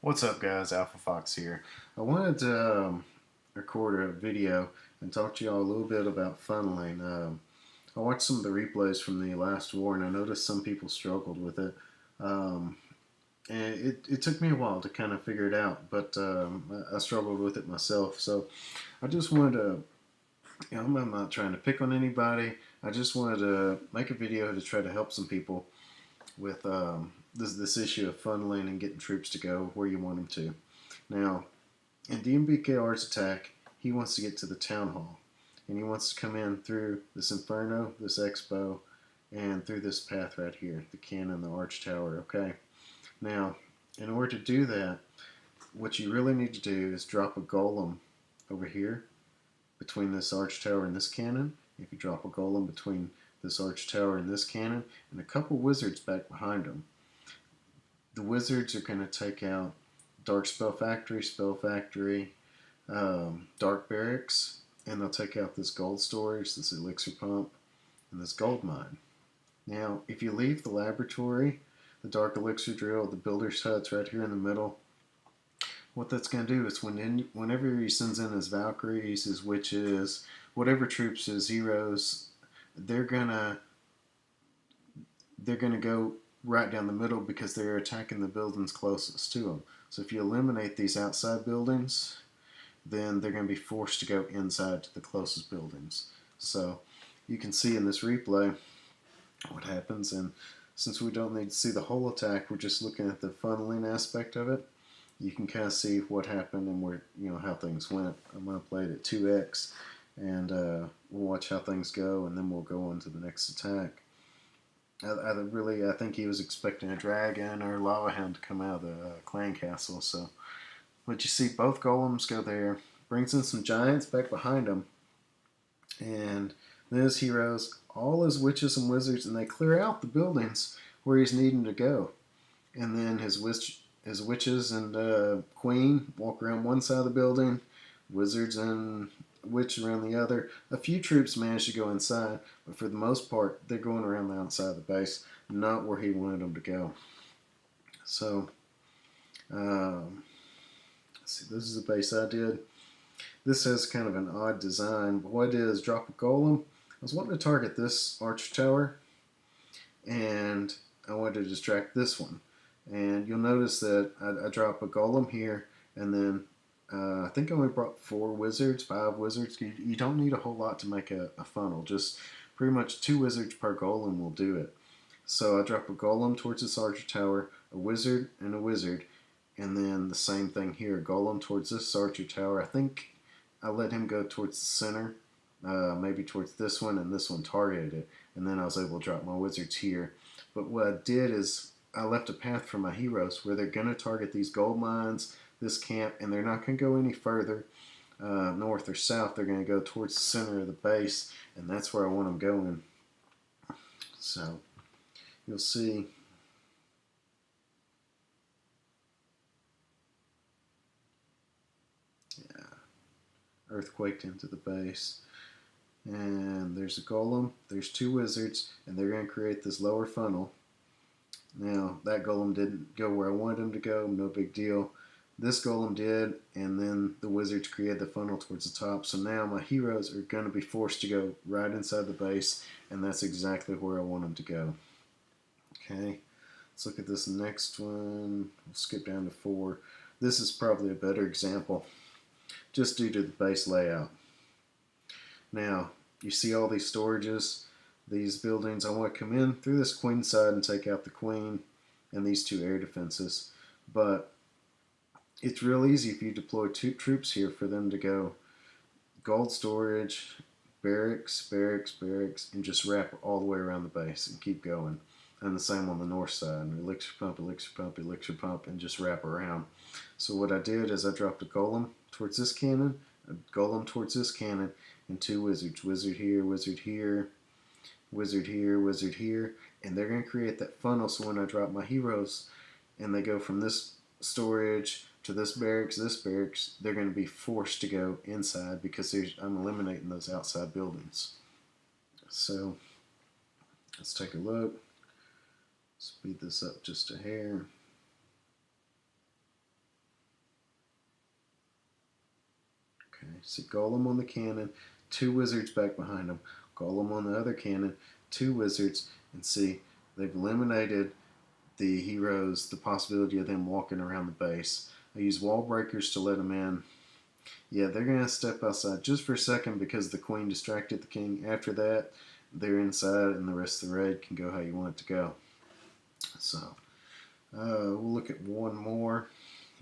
What's up, guys? Alpha Fox here. I wanted to record a video and talk to y'all a little bit about funneling. I watched some of the replays from the last war and I noticed some people struggled with it. Um, and it took me a while to kind of figure it out, but I struggled with it myself. So I just wanted to, I'm not trying to pick on anybody. I just wanted to make a video to try to help some people with this issue of funneling and getting troops to go where you want them to. Now, in DMBKR's attack, he wants to get to the town hall, and he wants to come in through this Inferno, this Expo, and through this path right here, the cannon, the arch tower. Okay. Now, in order to do that, what you really need to do is drop a golem over here between this arch tower and this cannon. If you drop a golem between this arch tower and this cannon, and a couple wizards back behind them, the wizards are going to take out Dark Spell Factory, Dark Barracks, and they'll take out this gold storage, this elixir pump, and this gold mine. Now, if you leave the laboratory, the Dark Elixir Drill, the Builder's Hut's right here in the middle, what that's going to do is whenever he sends in his Valkyries, his Witches, whatever troops, his heroes, they're gonna go right down the middle because they're attacking the buildings closest to them. So if you eliminate these outside buildings, then they're going to be forced to go inside to the closest buildings. So you can see in this replay what happens, and since we don't need to see the whole attack, we're just looking at the funneling aspect of it. You can kind of see what happened and where, how things went. I'm going to play it at 2x, and we'll watch how things go, and then we'll go on to the next attack. I think he was expecting a dragon or a lava hound to come out of the clan castle. So, but you see, both golems go there, brings in some giants back behind him, and then his heroes, all his witches and wizards, and they clear out the buildings where he's needing to go. And then his witches and queen walk around one side of the building, wizards and witch around the other. A few troops manage to go inside, but for the most part, they're going around the outside of the base, not where he wanted them to go. So, let's see, this is the base I did. This has kind of an odd design, but what I did is drop a golem. I was wanting to target this arch tower, and I wanted to distract this one. And you'll notice that I drop a golem here, and then I think I only brought 5 wizards. You don't need a whole lot to make a funnel. Just pretty much 2 wizards per golem will do it. So I drop a golem towards this archer tower, a wizard, and a wizard. And then the same thing here, golem towards this archer tower. I think I let him go towards the center, maybe towards this one, and this one targeted it. And then I was able to drop my wizards here. But what I did is I left a path for my heroes where they're going to target these gold mines, this camp, and they're not going to go any further north or south. They're going to go towards the center of the base, and that's where I want them going. So you'll see. Yeah, earthquaked into the base. And there's a golem, there's 2 wizards, and they're going to create this lower funnel. Now, that golem didn't go where I wanted him to go, no big deal. This golem did, and then the wizards created the funnel towards the top. So now my heroes are going to be forced to go right inside the base, and that's exactly where I want them to go. Okay, let's look at this next one. We'll skip down to 4. This is probably a better example, just due to the base layout. Now, you see all these storages, these buildings. I want to come in through this queen side and take out the queen and these 2 air defenses. But it's real easy if you deploy 2 troops here for them to go gold storage, barracks, and just wrap all the way around the base and keep going. And the same on the north side, elixir pump, and just wrap around. So what I did is I dropped a golem towards this cannon, a golem towards this cannon, and 2 wizards. Wizard here, wizard here, wizard here, wizard here. And they're going to create that funnel, so when I drop my heroes and they go from this storage to this barracks, they're going to be forced to go inside because I'm eliminating those outside buildings. So let's take a look. Speed this up just a hair. See Golem on the cannon, 2 wizards back behind him. Golem on the other cannon, 2 wizards, and see, they've eliminated the heroes, the possibility of them walking around the base. I use wall breakers to let them in. Yeah, they're going to step outside just for a second because the queen distracted the king. After that, they're inside and the rest of the raid can go how you want it to go. So, we'll look at one more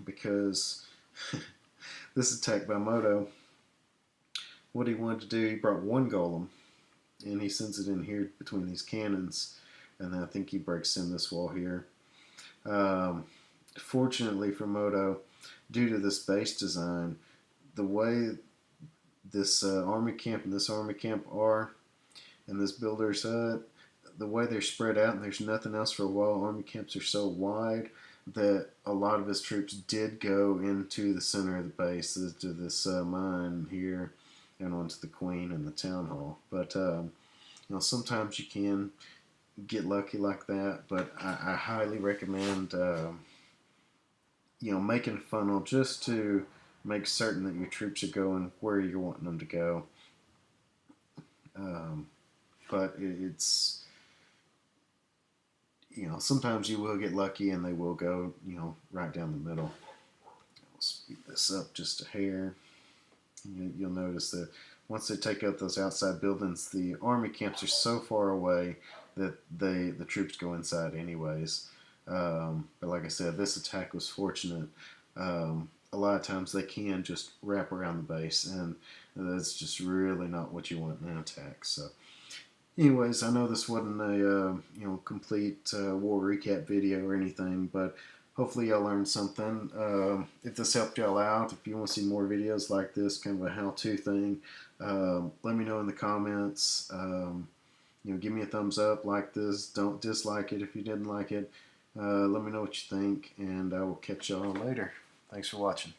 because this attack by Moto, what he wanted to do, he brought 1 golem and he sends it in here between these cannons, and then I think he breaks in this wall here. Fortunately for Moto, due to this base design, the way this army camp and this army camp are, and this builder's hut, the way they're spread out and there's nothing else for a while, army camps are so wide that a lot of his troops did go into the center of the base, to this mine here, and onto the queen and the town hall. But you know, sometimes you can get lucky like that, but I highly recommend you know, making a funnel just to make certain that your troops are going where you're wanting them to go. But it's, you know, sometimes you will get lucky and they will go, you know, right down the middle. I'll speed this up just a hair. You'll notice that once they take out those outside buildings, the army camps are so far away that the troops go inside anyways. But like I said, this attack was fortunate. A lot of times they can just wrap around the base, and that's just really not what you want in an attack. So, anyways, I know this wasn't a you know, complete war recap video or anything, but hopefully y'all learned something. If this helped y'all out, if you want to see more videos like this, kind of a how-to thing, let me know in the comments. You know, give me a thumbs up, like this. Don't dislike it if you didn't like it. Let me know what you think, and I will catch y'all later. Thanks for watching.